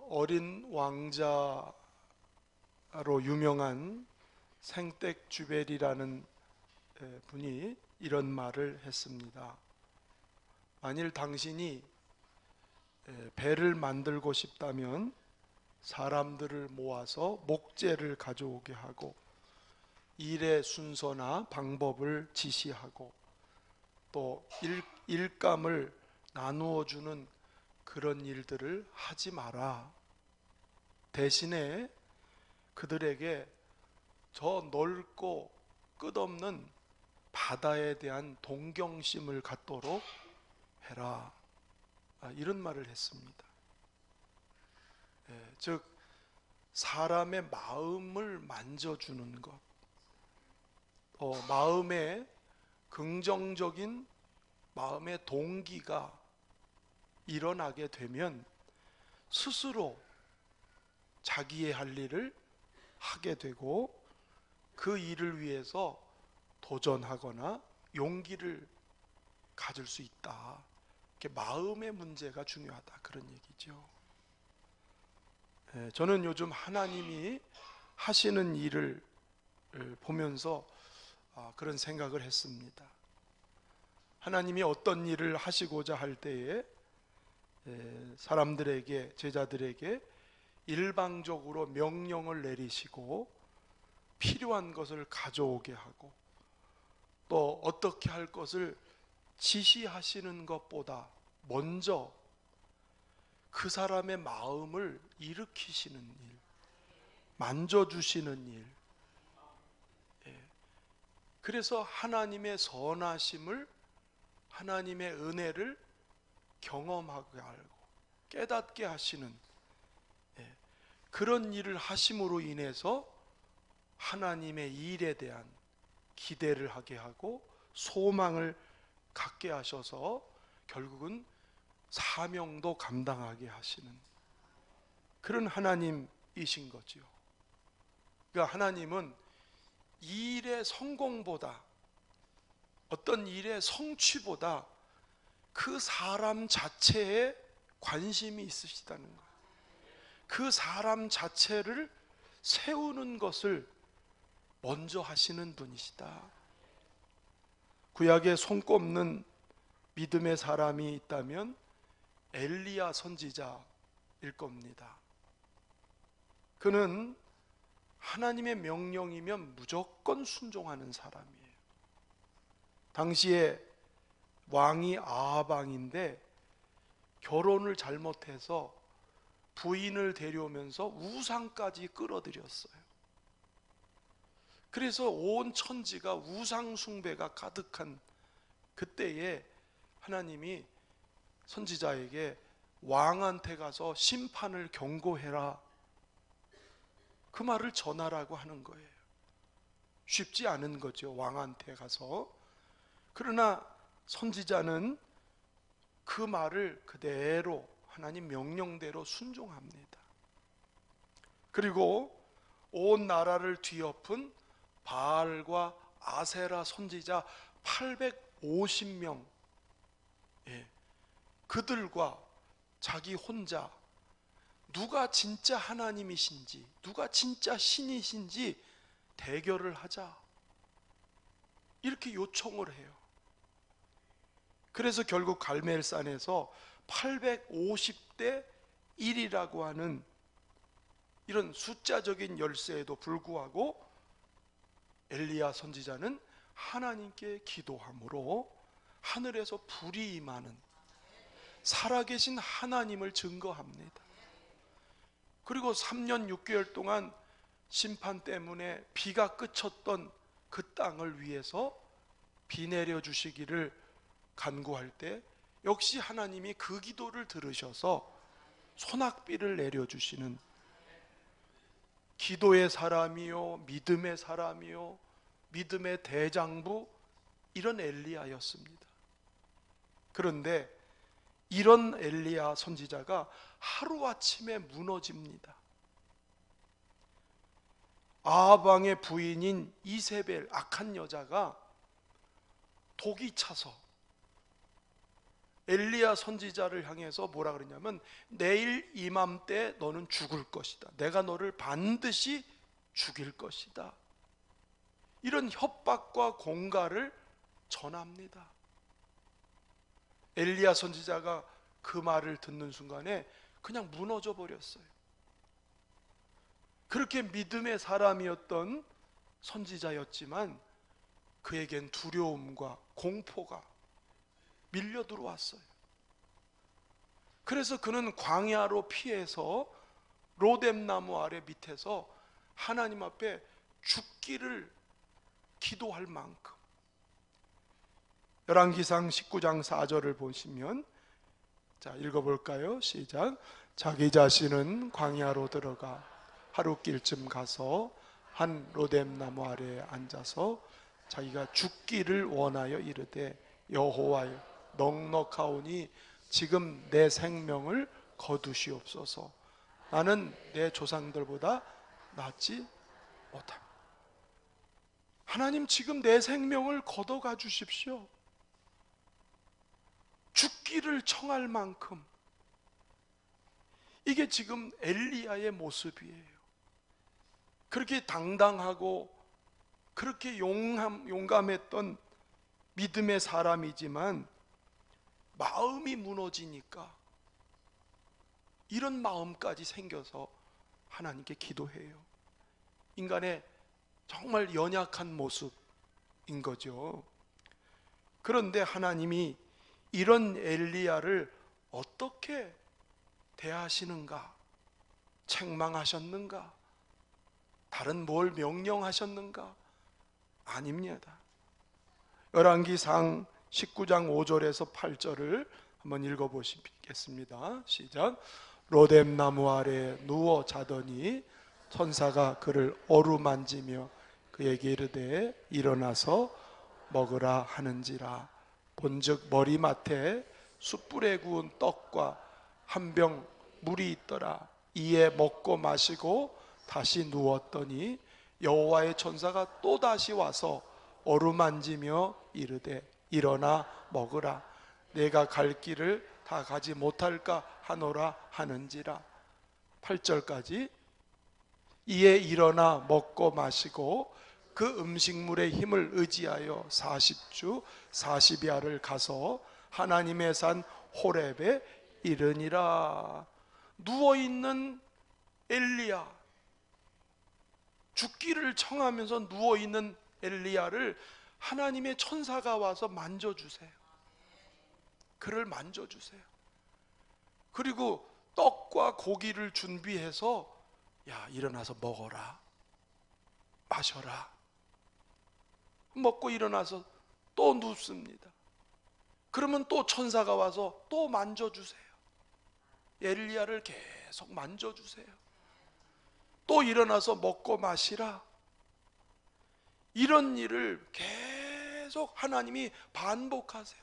어린 왕자로 유명한 생텍쥐벨이라는 분이 이런 말을 했습니다. 만일 당신이 배를 만들고 싶다면 사람들을 모아서 목재를 가져오게 하고 일의 순서나 방법을 지시하고 또 일감을 나누어 주는 그런 일들을 하지 마라. 대신에 그들에게 저 넓고 끝없는 바다에 대한 동경심을 갖도록 해라. 이런 말을 했습니다. 즉 사람의 마음을 만져주는 것, 마음에 긍정적인 마음의 동기가 일어나게 되면 스스로 자기의 할 일을 하게 되고 그 일을 위해서 도전하거나 용기를 가질 수 있다. 이렇게 마음의 문제가 중요하다, 그런 얘기죠. 저는 요즘 하나님이 하시는 일을 보면서 그런 생각을 했습니다. 하나님이 어떤 일을 하시고자 할 때에 사람들에게, 제자들에게 일방적으로 명령을 내리시고 필요한 것을 가져오게 하고 또 어떻게 할 것을 지시하시는 것보다 먼저 그 사람의 마음을 일으키시는 일, 만져주시는 일, 그래서 하나님의 선하심을, 하나님의 은혜를 경험하게 하고 깨닫게 하시는 그런 일을 하심으로 인해서 하나님의 일에 대한 기대를 하게 하고 소망을 갖게 하셔서 결국은 사명도 감당하게 하시는 그런 하나님이신 거죠. 그러니까 하나님은 일의 성공보다, 어떤 일의 성취보다 그 사람 자체에 관심이 있으시다는 거예요. 그 사람 자체를 세우는 것을 먼저 하시는 분이시다. 구약에 손꼽는 믿음의 사람이 있다면 엘리야 선지자일 겁니다. 그는 하나님의 명령이면 무조건 순종하는 사람이에요. 당시에 왕이 아합 왕인데 결혼을 잘못해서 부인을 데려오면서 우상까지 끌어들였어요. 그래서 온 천지가 우상 숭배가 가득한 그때에 하나님이 선지자에게 왕한테 가서 심판을 경고해라, 그 말을 전하라고 하는 거예요. 쉽지 않은 거죠, 왕한테 가서. 그러나 선지자는 그 말을 그대로 하나님 명령대로 순종합니다. 그리고 온 나라를 뒤엎은 바알과 아세라 선지자 850명, 그들과 자기 혼자 누가 진짜 하나님이신지, 누가 진짜 신이신지 대결을 하자, 이렇게 요청을 해요. 그래서 결국 갈멜산에서 850대 1이라고 하는 이런 숫자적인 열세에도 불구하고 엘리야 선지자는 하나님께 기도함으로 하늘에서 불이 임하는, 살아계신 하나님을 증거합니다. 그리고 3년 6개월 동안 심판 때문에 비가 그쳤던 그 땅을 위해서 비 내려주시기를 간구할 때 역시 하나님이 그 기도를 들으셔서 소낙비를 내려주시는 기도의 사람이요, 믿음의 사람이요, 믿음의 대장부, 이런 엘리야였습니다. 그런데 이런 엘리야 선지자가 하루아침에 무너집니다. 아합 왕의 부인인 이세벨, 악한 여자가 독이 차서 엘리야 선지자를 향해서 뭐라 그러냐면 내일 이맘때 너는 죽을 것이다. 내가 너를 반드시 죽일 것이다. 이런 협박과 공갈을 전합니다. 엘리야 선지자가 그 말을 듣는 순간에 그냥 무너져 버렸어요. 그렇게 믿음의 사람이었던 선지자였지만 그에겐 두려움과 공포가 밀려 들어왔어요. 그래서 그는 광야로 피해서 로뎀나무 아래 밑에서 하나님 앞에 죽기를 기도할 만큼, 열왕기상 19장 4절을 보시면, 자 읽어볼까요? 시작. 자기 자신은 광야로 들어가 하루길쯤 가서 한 로뎀나무 아래에 앉아서 자기가 죽기를 원하여 이르되 여호와여 넉넉하오니 지금 내 생명을 거두시옵소서. 나는 내 조상들보다 낫지 못함. 하나님 지금 내 생명을 걷어가 주십시오. 죽기를 청할 만큼. 이게 지금 엘리야의 모습이에요. 그렇게 당당하고 그렇게 용감했던 믿음의 사람이지만 마음이 무너지니까 이런 마음까지 생겨서 하나님께 기도해요. 인간의 정말 연약한 모습인 거죠. 그런데 하나님이 이런 엘리야를 어떻게 대하시는가? 책망하셨는가? 다른 뭘 명령하셨는가? 아닙니다. 열왕기상 19장 5절에서 8절을 한번 읽어보시겠습니다. 시작. 로뎀나무 아래 누워 자더니 천사가 그를 어루만지며 그에게 이르되 일어나서 먹으라 하는지라. 본즉 머리맡에 숯불에 구운 떡과 한 병 물이 있더라. 이에 먹고 마시고 다시 누웠더니 여호와의 천사가 또 다시 와서 어루만지며 이르되 일어나 먹으라. 내가 갈 길을 다 가지 못할까 하노라 하는지라. 8절까지. 이에 일어나 먹고 마시고 그 음식물의 힘을 의지하여 40주 40야를 가서 하나님의 산 호렙에 이르니라. 누워있는 엘리야, 죽기를 청하면서 누워있는 엘리야를 하나님의 천사가 와서 만져주세요. 그를 만져주세요. 그리고 떡과 고기를 준비해서 야 일어나서 먹어라, 마셔라. 먹고 일어나서 또 눕습니다. 그러면 또 천사가 와서 또 만져주세요. 엘리야를 계속 만져주세요. 또 일어나서 먹고 마시라. 이런 일을 계속 하나님이 반복하세요.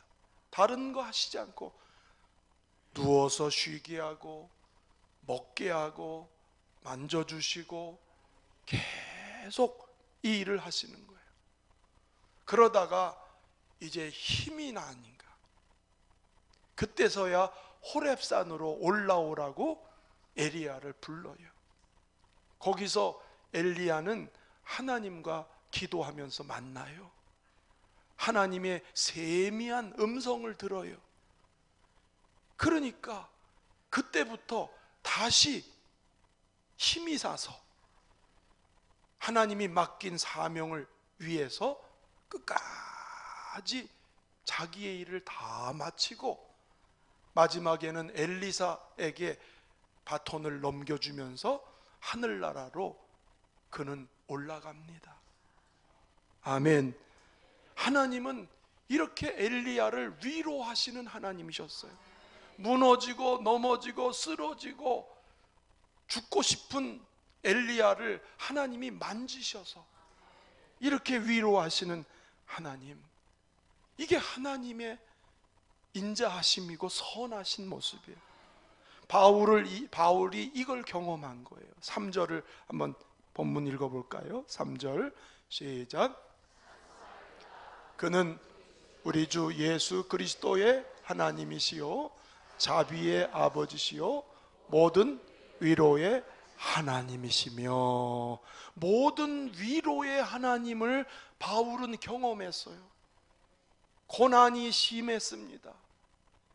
다른 거 하시지 않고 누워서 쉬게 하고 먹게 하고 만져주시고 계속 이 일을 하시는 거예요. 그러다가 이제 힘이 나니까 그때서야 호렙산으로 올라오라고 엘리야를 불러요. 거기서 엘리야는 하나님과 기도하면서 만나요. 하나님의 세미한 음성을 들어요. 그러니까 그때부터 다시 힘이 사서 하나님이 맡긴 사명을 위해서 끝까지 자기의 일을 다 마치고 마지막에는 엘리사에게 바톤을 넘겨주면서 하늘나라로 그는 올라갑니다. 아멘. 하나님은 이렇게 엘리야를 위로하시는 하나님이셨어요. 무너지고 넘어지고 쓰러지고 죽고 싶은 엘리야를 하나님이 만지셔서 이렇게 위로하시는 하나님. 이게 하나님의 인자하심이고 선하신 모습이에요. 바울이 이걸 경험한 거예요. 3절을 한번 본문 읽어볼까요? 3절 시작. 그는 우리 주 예수 그리스도의 하나님이시요 자비의 아버지시요 모든 위로의 하나님이시며, 모든 위로의 하나님을 바울은 경험했어요. 고난이 심했습니다.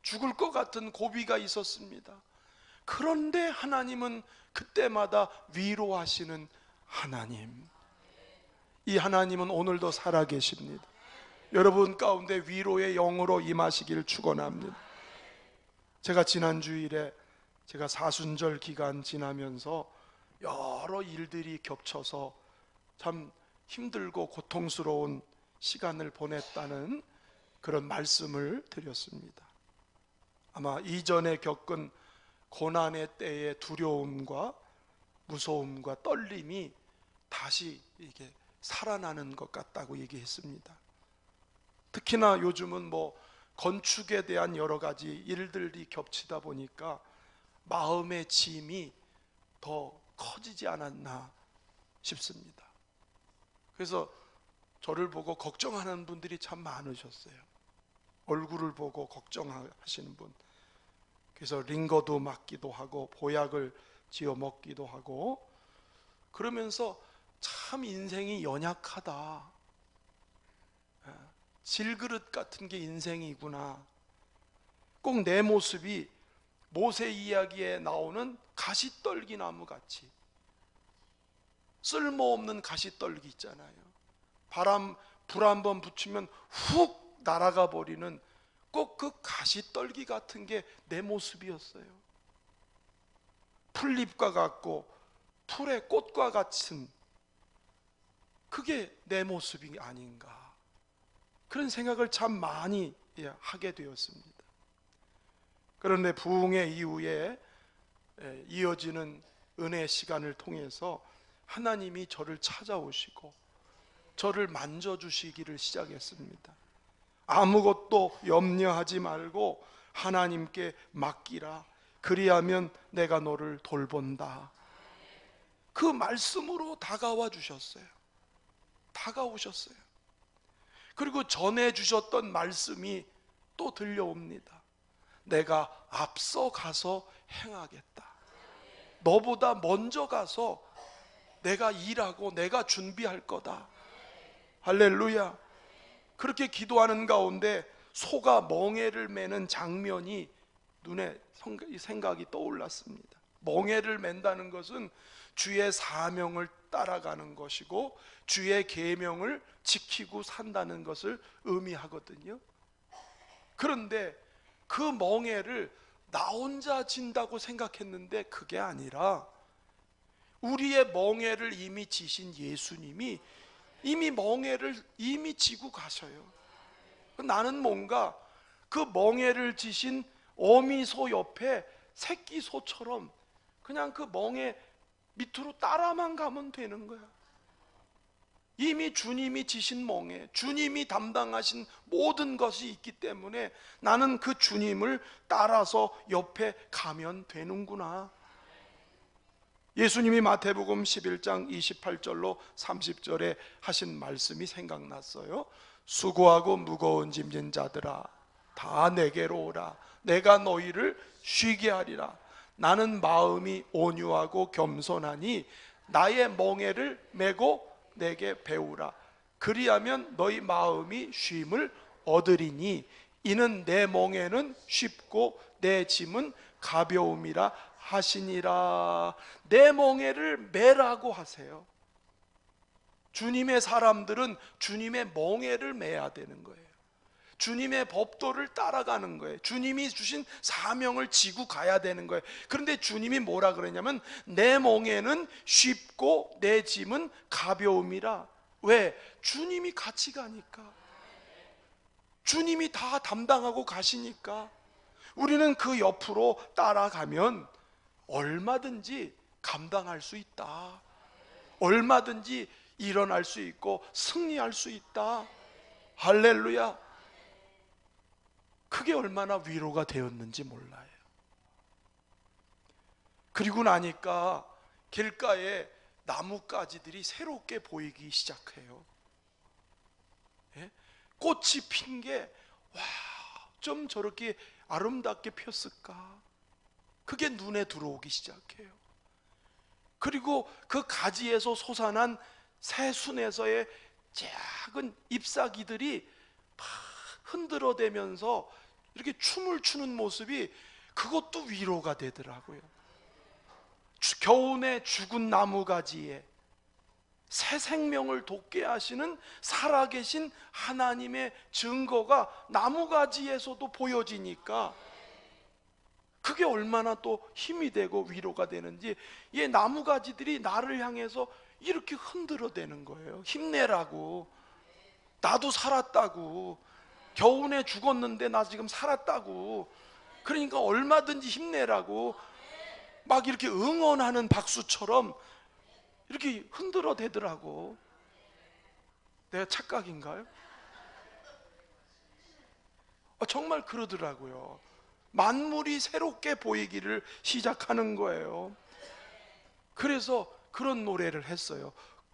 죽을 것 같은 고비가 있었습니다. 그런데 하나님은 그때마다 위로하시는 하나님. 이 하나님은 오늘도 살아계십니다. 여러분 가운데 위로의 영으로 임하시기를 축원합니다. 제가 지난 주일에 제가 사순절 기간 지나면서 여러 일들이 겹쳐서 참 힘들고 고통스러운 시간을 보냈다는 그런 말씀을 드렸습니다. 아마 이전에 겪은 고난의 때의 두려움과 무서움과 떨림이 다시 이게 살아나는 것 같다고 얘기했습니다. 특히나 요즘은 건축에 대한 여러 가지 일들이 겹치다 보니까 마음의 짐이 더 커지지 않았나 싶습니다. 그래서 저를 보고 걱정하는 분들이 참 많으셨어요. 얼굴을 보고 걱정하시는 분. 그래서 링거도 맞기도 하고 보약을 지어 먹기도 하고, 그러면서 참 인생이 연약하다, 질그릇 같은 게 인생이구나, 꼭 내 모습이 모세 이야기에 나오는 가시떨기 나무 같이, 쓸모없는 가시떨기 있잖아요. 불 한번 붙이면 훅 날아가 버리는 꼭 그 가시떨기 같은 게 내 모습이었어요. 풀잎과 같고 풀의 꽃과 같은, 그게 내 모습이 아닌가, 그런 생각을 참 많이 하게 되었습니다. 그런데 부흥의 이후에 이어지는 은혜 시간을 통해서 하나님이 저를 찾아오시고 저를 만져주시기를 시작했습니다. 아무것도 염려하지 말고 하나님께 맡기라. 그리하면 내가 너를 돌본다. 그 말씀으로 다가와 주셨어요. 다가오셨어요. 그리고 전해주셨던 말씀이 또 들려옵니다. 내가 앞서 가서 행하겠다. 너보다 먼저 가서 내가 일하고 내가 준비할 거다. 할렐루야. 그렇게 기도하는 가운데 소가 멍에를 매는 장면이 눈에 생각이 떠올랐습니다. 멍에를 맨다는 것은 주의 사명을 따라가는 것이고 주의 계명을 지키고 산다는 것을 의미하거든요. 그런데 그 멍에를 나 혼자 진다고 생각했는데 그게 아니라 우리의 멍에를 이미 지신 예수님이 이미 멍에를 이미 지고 가셔요. 나는 뭔가 그 멍에를 지신 어미소 옆에 새끼 소처럼 그냥 그 멍에 밑으로 따라만 가면 되는 거야. 이미 주님이 지신 멍에, 주님이 담당하신 모든 것이 있기 때문에 나는 그 주님을 따라서 옆에 가면 되는구나. 예수님이 마태복음 11장 28절로 30절에 하신 말씀이 생각났어요. 수고하고 무거운 짐진 자들아 다 내게로 오라. 내가 너희를 쉬게 하리라. 나는 마음이 온유하고 겸손하니 나의 멍에를 메고 내게 배우라. 그리하면 너희 마음이 쉼을 얻으리니 이는 내 멍에는 쉽고 내 짐은 가벼움이라 하시니라. 내 멍에를 매라고 하세요. 주님의 사람들은 주님의 멍에를 매야 되는 거예요. 주님의 법도를 따라가는 거예요. 주님이 주신 사명을 지고 가야 되는 거예요. 그런데 주님이 뭐라 그러냐면 내 멍에는 쉽고 내 짐은 가벼움이라. 왜? 주님이 같이 가니까. 주님이 다 담당하고 가시니까 우리는 그 옆으로 따라가면 얼마든지 감당할 수 있다. 얼마든지 일어날 수 있고 승리할 수 있다. 할렐루야. 그게 얼마나 위로가 되었는지 몰라요. 그리고 나니까 길가에 나뭇가지들이 새롭게 보이기 시작해요. 예? 꽃이 핀 게 와, 어쩜 저렇게 아름답게 폈을까? 그게 눈에 들어오기 시작해요. 그리고 그 가지에서 솟아난 새순에서의 작은 잎사귀들이 막 흔들어대면서 이렇게 춤을 추는 모습이, 그것도 위로가 되더라고요. 겨우내 죽은 나무가지에 새 생명을 돋게 하시는 살아계신 하나님의 증거가 나무가지에서도 보여지니까 그게 얼마나 또 힘이 되고 위로가 되는지, 이 나무가지들이 나를 향해서 이렇게 흔들어대는 거예요. 힘내라고, 나도 살았다고, 겨우내 죽었는데 나 지금 살았다고, 그러니까 얼마든지 힘내라고 막 이렇게 응원하는 박수처럼 이렇게 흔들어대더라고. 내가 착각인가요? 정말 그러더라고요. 만물이 새롭게 보이기를 시작하는 거예요. 그래서 그런 노래를 했어요.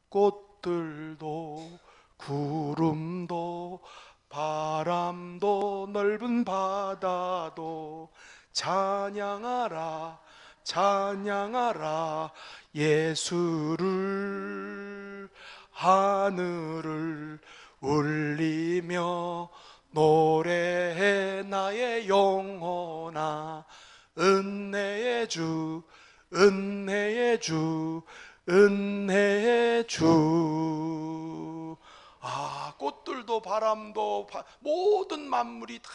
꽃들도 구름도 바람도 넓은 바다도 찬양하라 찬양하라 예수를, 하늘을 울리며 노래해 나의 영혼아, 은혜의 주 은혜의 주 은혜의 주. 꽃들도 바람도 모든 만물이 다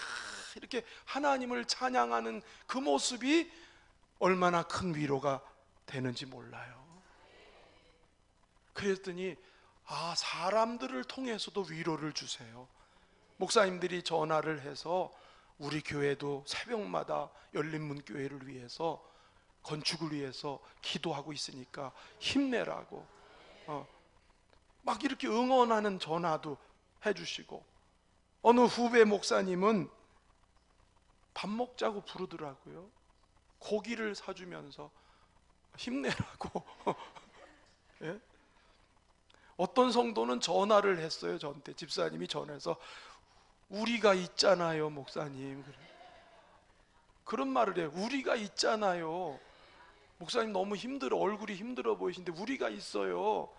이렇게 하나님을 찬양하는 그 모습이 얼마나 큰 위로가 되는지 몰라요. 그랬더니 사람들을 통해서도 위로를 주세요. 목사님들이 전화를 해서 우리 교회도 새벽마다 열린문교회를 위해서, 건축을 위해서 기도하고 있으니까 힘내라고 막 이렇게 응원하는 전화도 해주시고, 어느 후배 목사님은 밥 먹자고 부르더라고요. 고기를 사주면서 힘내라고. 예? 어떤 성도는 전화를 했어요. 저한테 집사님이 전화해서 우리가 있잖아요 목사님, 그런 말을 해요. 우리가 있잖아요 목사님, 너무 힘들어, 얼굴이 힘들어 보이시는데 우리가 있어요.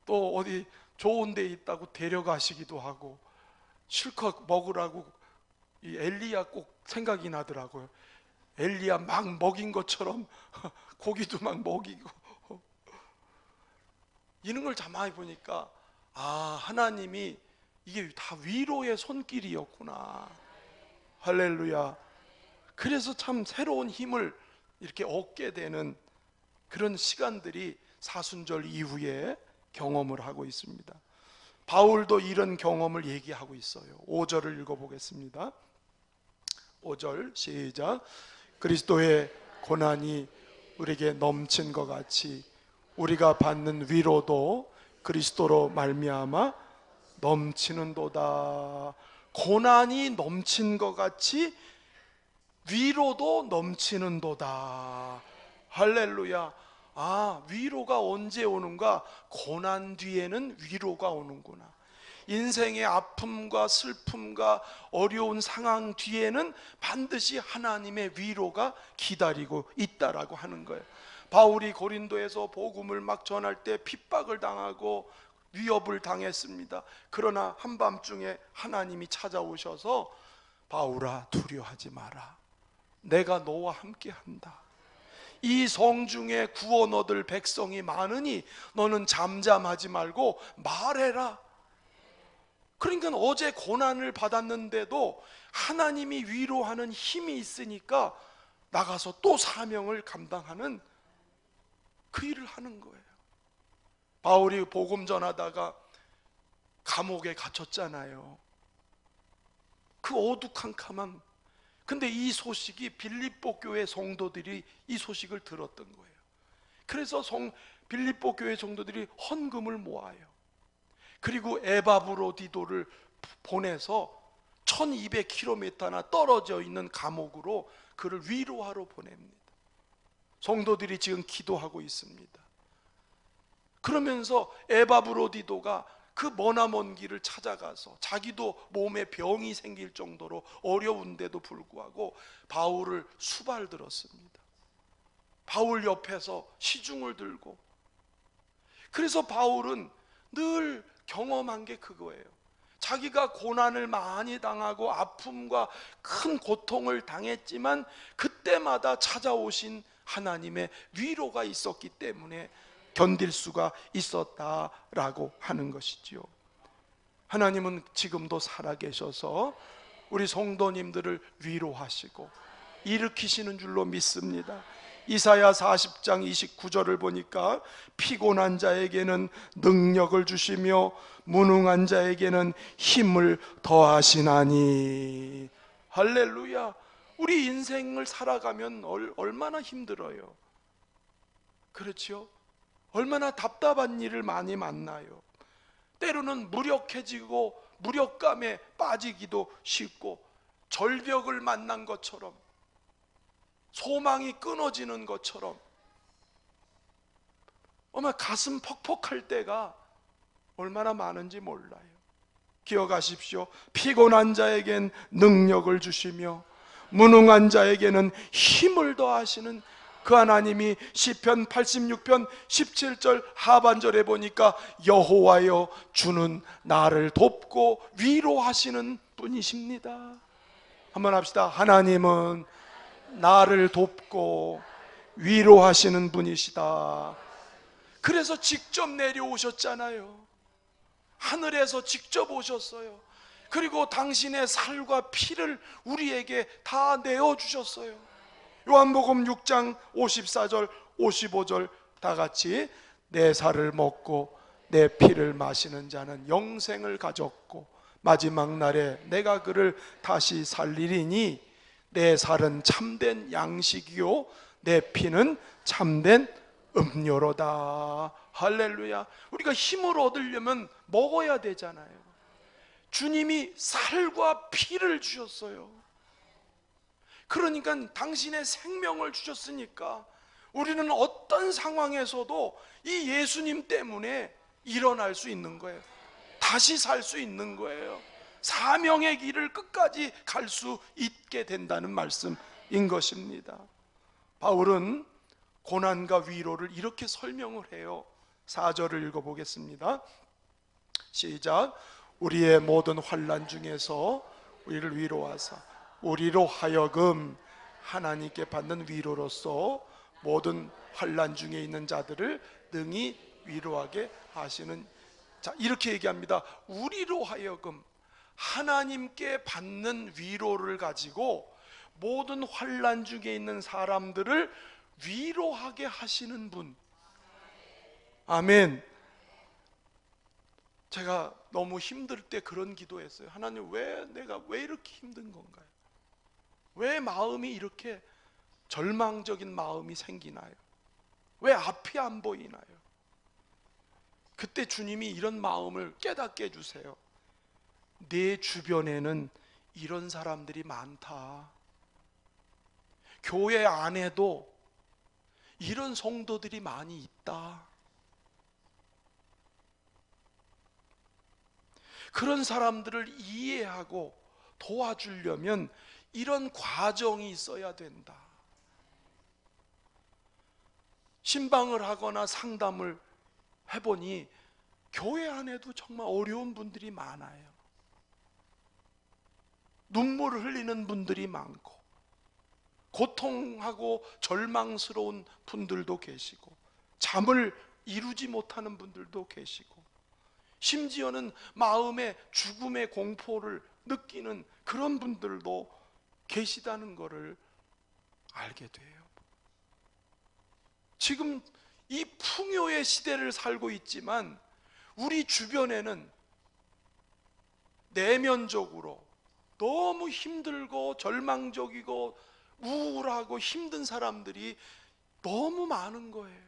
또 어디 좋은 데 있다고 데려가시기도 하고, 실컷 먹으라고. 이 엘리야 꼭 생각이 나더라고요. 엘리야 막 먹인 것처럼 고기도 막 먹이고. 이런 걸 가만히 보니까 하나님이 이게 다 위로의 손길이었구나. 할렐루야. 그래서 참 새로운 힘을 이렇게 얻게 되는 그런 시간들이 사순절 이후에 경험을 하고 있습니다. 바울도 이런 경험을 얘기하고 있어요. 5절을 읽어보겠습니다. 5절 시작. 그리스도의 고난이 우리에게 넘친 것 같이 우리가 받는 위로도 그리스도로 말미암아 넘치는도다. 고난이 넘친 것 같이 위로도 넘치는도다. 할렐루야. 위로가 언제 오는가? 고난 뒤에는 위로가 오는구나. 인생의 아픔과 슬픔과 어려운 상황 뒤에는 반드시 하나님의 위로가 기다리고 있다라고 하는 거예요. 바울이 고린도에서 복음을 막 전할 때 핍박을 당하고 위협을 당했습니다. 그러나 한밤중에 하나님이 찾아오셔서 바울아 두려워하지 마라, 내가 너와 함께 한다. 이 성중에 구원 얻을 백성이 많으니 너는 잠잠하지 말고 말해라. 그러니까 어제 고난을 받았는데도 하나님이 위로하는 힘이 있으니까 나가서 또 사명을 감당하는 그 일을 하는 거예요. 바울이 복음 전하다가 감옥에 gat혔잖아요. 그 어두컴컴한, 근데 이 소식이 빌립보 교회 성도들이 이 소식을 들었던 거예요. 그래서 빌립보 교회 성도들이 헌금을 모아요. 그리고 에바브로디도를 보내서 1200km나 떨어져 있는 감옥으로 그를 위로하러 보냅니다. 성도들이 지금 기도하고 있습니다. 그러면서 에바브로디도가 그 머나먼 길을 찾아가서 자기도 몸에 병이 생길 정도로 어려운데도 불구하고 바울을 수발들었습니다. 바울 옆에서 시중을 들고. 그래서 바울은 늘 경험한 게 그거예요. 자기가 고난을 많이 당하고 아픔과 큰 고통을 당했지만 그때마다 찾아오신 하나님의 위로가 있었기 때문에 견딜 수가 있었다라고 하는 것이지요. 하나님은 지금도 살아계셔서 우리 성도님들을 위로하시고 일으키시는 줄로 믿습니다. 이사야 40장 29절을 보니까 피곤한 자에게는 능력을 주시며 무능한 자에게는 힘을 더하시나니. 할렐루야. 우리 인생을 살아가면 얼마나 힘들어요. 그렇죠? 얼마나 답답한 일을 많이 만나요. 때로는 무력해지고 무력감에 빠지기도 쉽고 절벽을 만난 것처럼 소망이 끊어지는 것처럼 정말 가슴 퍽퍽할 때가 얼마나 많은지 몰라요. 기억하십시오. 피곤한 자에겐 능력을 주시며 무능한 자에게는 힘을 더하시는 그 하나님이 시편 86편 17절 하반절에 보니까 여호와여 주는 나를 돕고 위로하시는 분이십니다. 한번 합시다. 하나님은 나를 돕고 위로하시는 분이시다. 그래서 직접 내려오셨잖아요. 하늘에서 직접 오셨어요. 그리고 당신의 살과 피를 우리에게 다 내어주셨어요. 요한복음 6장 54절 55절 다 같이 내 살을 먹고 내 피를 마시는 자는 영생을 가졌고 마지막 날에 내가 그를 다시 살리리니 내 살은 참된 양식이요 내 피는 참된 음료로다. 할렐루야. 우리가 힘을 얻으려면 먹어야 되잖아요. 주님이 살과 피를 주셨어요. 그러니까 당신의 생명을 주셨으니까 우리는 어떤 상황에서도 이 예수님 때문에 일어날 수 있는 거예요. 다시 살 수 있는 거예요. 사명의 길을 끝까지 갈 수 있게 된다는 말씀인 것입니다. 바울은 고난과 위로를 이렇게 설명을 해요. 4절을 읽어보겠습니다. 시작. 우리의 모든 환난 중에서 우리를 위로하사 우리로 하여금 하나님께 받는 위로로서 모든 환난 중에 있는 자들을 능히 위로하게 하시는. 자, 이렇게 얘기합니다. 우리로 하여금 하나님께 받는 위로를 가지고 모든 환난 중에 있는 사람들을 위로하게 하시는 분. 아멘. 제가 너무 힘들 때 그런 기도했어요. 하나님, 내가 왜 이렇게 힘든 건가요? 왜 마음이 이렇게 절망적인 마음이 생기나요? 왜 앞이 안 보이나요? 그때 주님이 이런 마음을 깨닫게 해주세요. 내 주변에는 이런 사람들이 많다. 교회 안에도 이런 성도들이 많이 있다. 그런 사람들을 이해하고 도와주려면 이런 과정이 있어야 된다. 신방을 하거나 상담을 해보니 교회 안에도 정말 어려운 분들이 많아요. 눈물을 흘리는 분들이 많고 고통하고 절망스러운 분들도 계시고 잠을 이루지 못하는 분들도 계시고 심지어는 마음의 죽음의 공포를 느끼는 그런 분들도 계시다는 것을 알게 돼요. 지금 이 풍요의 시대를 살고 있지만 우리 주변에는 내면적으로 너무 힘들고 절망적이고 우울하고 힘든 사람들이 너무 많은 거예요.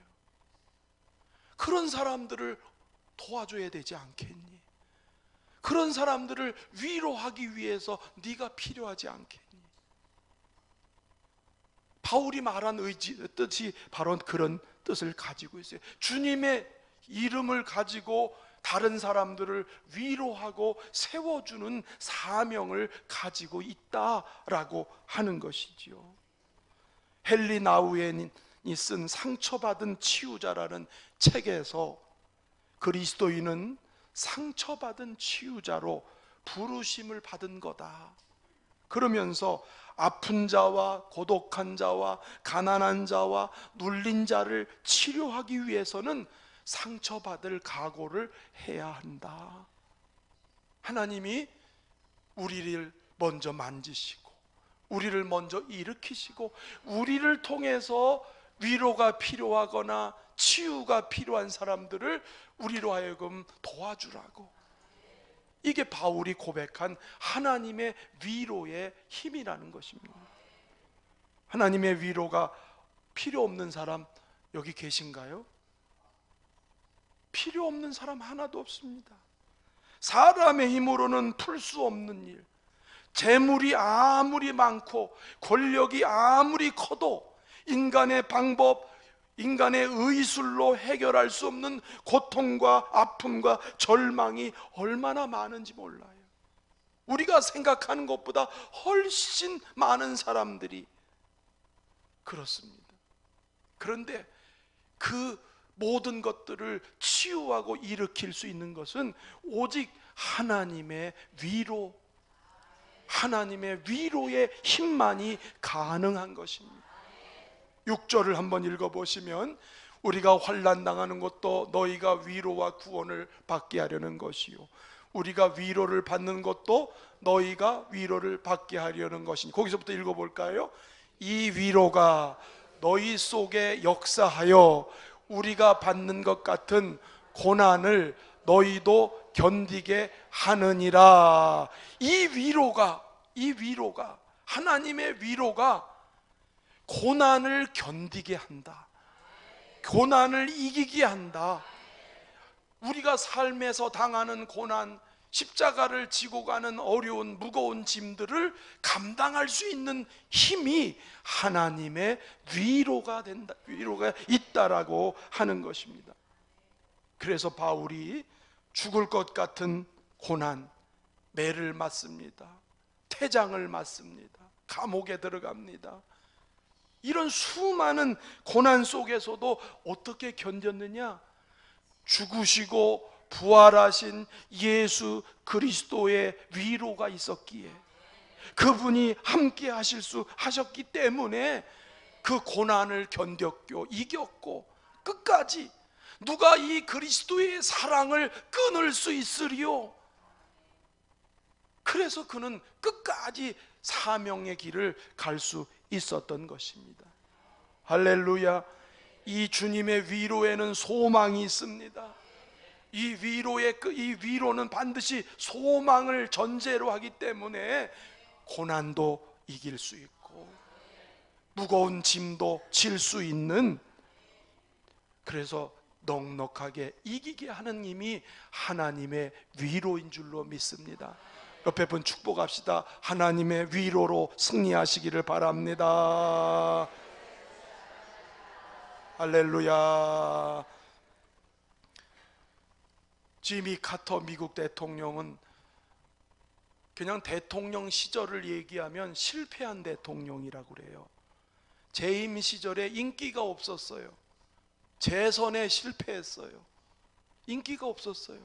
그런 사람들을 도와줘야 되지 않겠니? 그런 사람들을 위로하기 위해서 네가 필요하지 않겠니? 바울이 말한 뜻이 바로 그런 뜻을 가지고 있어요. 주님의 이름을 가지고 다른 사람들을 위로하고 세워주는 사명을 가지고 있다라고 하는 것이지요. 헨리 나우엔이 쓴 상처받은 치유자라는 책에서 그리스도인은 상처받은 치유자로 부르심을 받은 거다, 그러면서 아픈 자와 고독한 자와 가난한 자와 눌린 자를 치료하기 위해서는 상처받을 각오를 해야 한다. 하나님이 우리를 먼저 만지시고 우리를 먼저 일으키시고 우리를 통해서 위로가 필요하거나 치유가 필요한 사람들을 우리로 하여금 도와주라고. 이게 바울이 고백한 하나님의 위로의 힘이라는 것입니다. 하나님의 위로가 필요 없는 사람 여기 계신가요? 필요 없는 사람 하나도 없습니다. 사람의 힘으로는 풀 수 없는 일, 재물이 아무리 많고 권력이 아무리 커도 인간의 방법, 인간의 의술로 해결할 수 없는 고통과 아픔과 절망이 얼마나 많은지 몰라요. 우리가 생각하는 것보다 훨씬 많은 사람들이 그렇습니다. 그런데 그 모든 것들을 치유하고 일으킬 수 있는 것은 오직 하나님의 위로, 하나님의 위로의 힘만이 가능한 것입니다. 6절을 한번 읽어보시면 우리가 환난 당하는 것도 너희가 위로와 구원을 받게 하려는 것이요 우리가 위로를 받는 것도 너희가 위로를 받게 하려는 것이니. 거기서부터 읽어볼까요? 이 위로가 너희 속에 역사하여 우리가 받는 것 같은 고난을 너희도 견디게 하느니라. 이 위로가 하나님의 위로가 고난을 견디게 한다. 고난을 이기게 한다. 우리가 삶에서 당하는 고난, 십자가를 지고 가는 어려운 무거운 짐들을 감당할 수 있는 힘이 하나님의 위로가 된다, 위로가 있다라고 하는 것입니다. 그래서 바울이 죽을 것 같은 고난, 매를 맞습니다. 태장을 맞습니다. 감옥에 들어갑니다. 이런 수많은 고난 속에서도 어떻게 견뎠느냐? 죽으시고 부활하신 예수 그리스도의 위로가 있었기에, 그분이 함께 하셨기 때문에 그 고난을 견뎠고 이겼고, 끝까지 누가 이 그리스도의 사랑을 끊을 수 있으리요? 그래서 그는 끝까지 사명의 길을 갈 수 있었던 것입니다. 할렐루야. 이 주님의 위로에는 소망이 있습니다. 이 위로는 반드시 소망을 전제로 하기 때문에 고난도 이길 수 있고 무거운 짐도 질 수 있는, 그래서 넉넉하게 이기게 하는 힘이 하나님의 위로인 줄로 믿습니다. 옆에 분 축복합시다. 하나님의 위로로 승리하시기를 바랍니다. 할렐루야. 지미 카터 미국 대통령은 그냥 대통령 시절을 얘기하면 실패한 대통령이라고 그래요. 재임 시절에 인기가 없었어요. 재선에 실패했어요. 인기가 없었어요.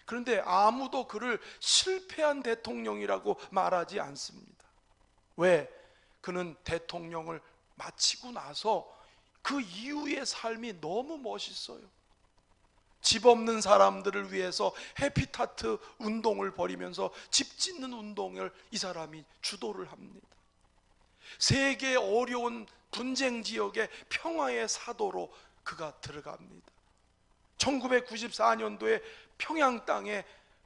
그런데 아무도 그를 실패한 대통령이라고 말하지 않습니다. 왜? 그는 대통령을 마치고 나서 그 이후의 삶이 너무 멋있어요. 집 없는 사람들을 위해서 해피타트 운동을 벌이면서 집 짓는 운동을 이 사람이 주도를 합니다. 세계 어려운 분쟁 지역의 평화의 사도로 그가 들어갑니다. 1994년도에 평양 땅에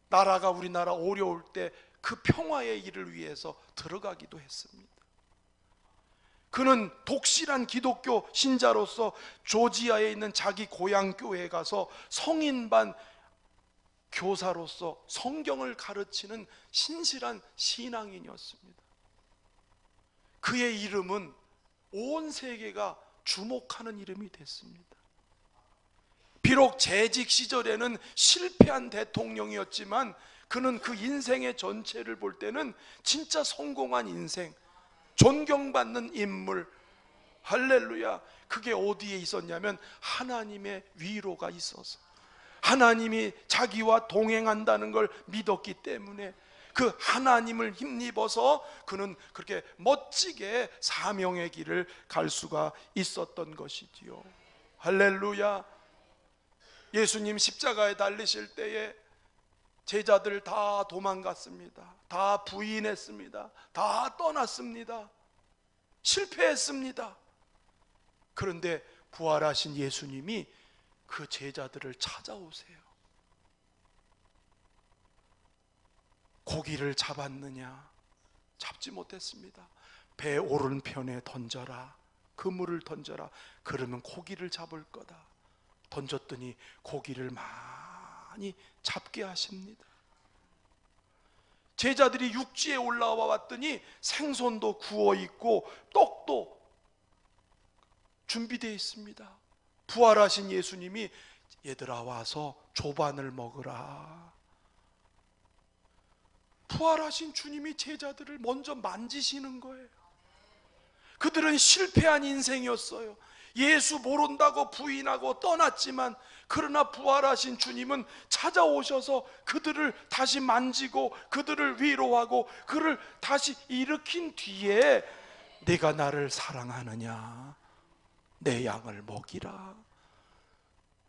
나라가 우리나라 어려울 때 그 평화의 일을 위해서 들어가기도 했습니다. 그는 독실한 기독교 신자로서 조지아에 있는 자기 고향 교회에 가서 성인반 교사로서 성경을 가르치는 신실한 신앙인이었습니다. 그의 이름은 온 세계가 주목하는 이름이 됐습니다. 빌 비록 재직 시절에는 실패한 대통령이었지만 그는 그 인생의 전체를 볼 때는 진짜 성공한 인생, 존경받는 인물. 할렐루야. 그게 어디에 있었냐면 하나님의 위로가 있어서, 하나님이 자기와 동행한다는 걸 믿었기 때문에 그 하나님을 힘입어서 그는 그렇게 멋지게 사명의 길을 갈 수가 있었던 것이지요. 할렐루야. 예수님 십자가에 달리실 때에 제자들 다 도망갔습니다. 다 부인했습니다. 다 떠났습니다. 실패했습니다. 그런데 부활하신 예수님이 그 제자들을 찾아오세요. 고기를 잡았느냐? 잡지 못했습니다. 배 오른편에 던져라. 그물을 던져라. 그러면 고기를 잡을 거다. 던졌더니 고기를 많이 잡게 하십니다. 제자들이 육지에 올라와 왔더니 생선도 구워 있고 떡도 준비되어 있습니다. 부활하신 예수님이 얘들아 와서 조반을 먹으라. 부활하신 주님이 제자들을 먼저 만지시는 거예요. 그들은 실패한 인생이었어요. 예수 모른다고 부인하고 떠났지만 그러나 부활하신 주님은 찾아오셔서 그들을 다시 만지고 그들을 위로하고 그를 다시 일으킨 뒤에 네가 나를 사랑하느냐? 내 양을 먹이라.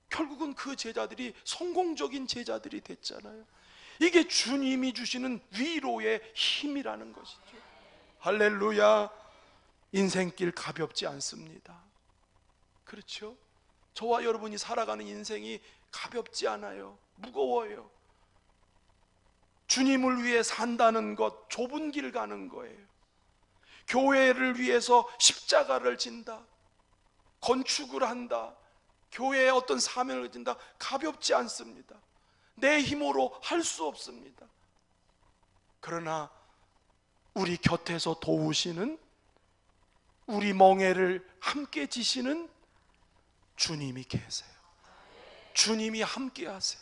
결국은 그 제자들이 성공적인 제자들이 됐잖아요. 이게 주님이 주시는 위로의 힘이라는 것이죠. 할렐루야. 인생길 가볍지 않습니다. 그렇죠? 저와 여러분이 살아가는 인생이 가볍지 않아요. 무거워요. 주님을 위해 산다는 것, 좁은 길 가는 거예요. 교회를 위해서 십자가를 진다, 건축을 한다, 교회에 어떤 사명을 진다, 가볍지 않습니다. 내 힘으로 할 수 없습니다. 그러나 우리 곁에서 도우시는, 우리 멍에를 함께 지시는 주님이 계세요. 주님이 함께 하세요.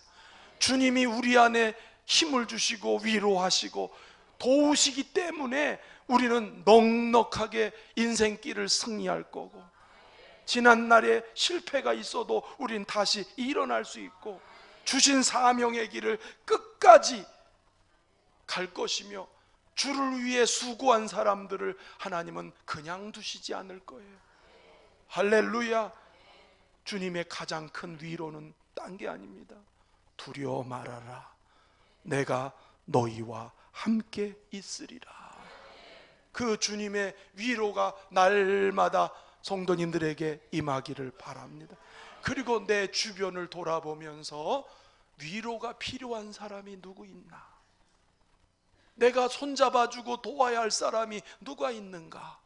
주님이 우리 안에 힘을 주시고 위로하시고 도우시기 때문에 우리는 넉넉하게 인생길을 승리할 거고, 지난날에 실패가 있어도 우린 다시 일어날 수 있고 주신 사명의 길을 끝까지 갈 것이며, 주를 위해 수고한 사람들을 하나님은 그냥 두시지 않을 거예요. 할렐루야. 주님의 가장 큰 위로는 딴 게 아닙니다. 두려워 말아라. 내가 너희와 함께 있으리라. 그 주님의 위로가 날마다 성도님들에게 임하기를 바랍니다. 그리고 내 주변을 돌아보면서 위로가 필요한 사람이 누구 있나? 내가 손잡아주고 도와야 할 사람이 누가 있는가?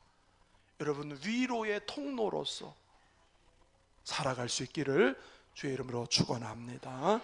여러분, 위로의 통로로서 살아갈 수 있기를 주의 이름으로 축원합니다.